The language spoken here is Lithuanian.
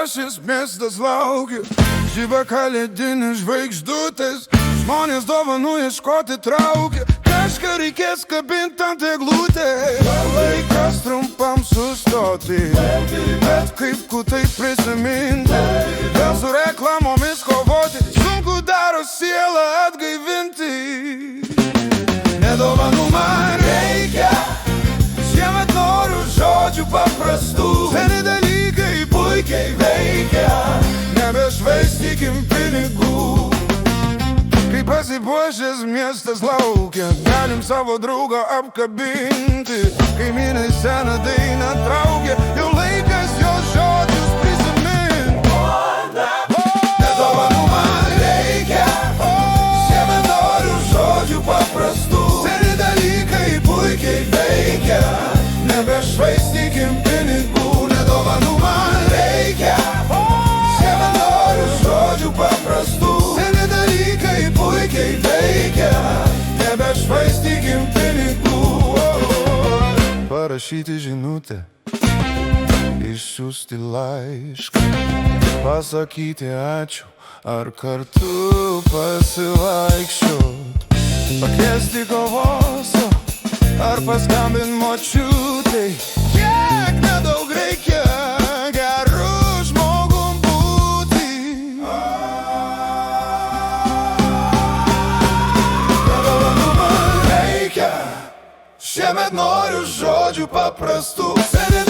pasipuošęs miestas laukia, žiba kalėdinis žvaigždutės, žmonės dovanų ieškoti traukia, kažką reikės kabinti ant eglutės. Laikas trumpam sustoti, bet kaip kutai prisiminti, vėl su reklamomis kovoti, sunku daro sielą atgaivinti. Nedovanų man reikia, šiemet noriu žodžių paprastų, seni dalykai puikiai veikia, nebešvaistykim pinigų. Kai pasipuošęs miestas laukia, galim savo draugą apkabinti, kaimynai seną dainą traukia, jau laikas jos žodžius prisiminti. Nedovanų man reikia, šiemet noriu žodžių paprastų, seni dalykai puikiai veikia, nebešvaistykim pinigų. Nedovanų man reikia, šiemet noriu žodžių paprastų, seni dalykai puikiai veikia, nebešvaistykim pinigų. Parašyti žinutę, išsiųsti laišką, pasakyti ačiū, ar kartu pasivaikščiot, pakviesti kavos, ar paskambint močiutei. Kiek nedaug reikia geru žmogum būti. Nedovanų man reikia, šiemet noriu žodžių paprastų, seni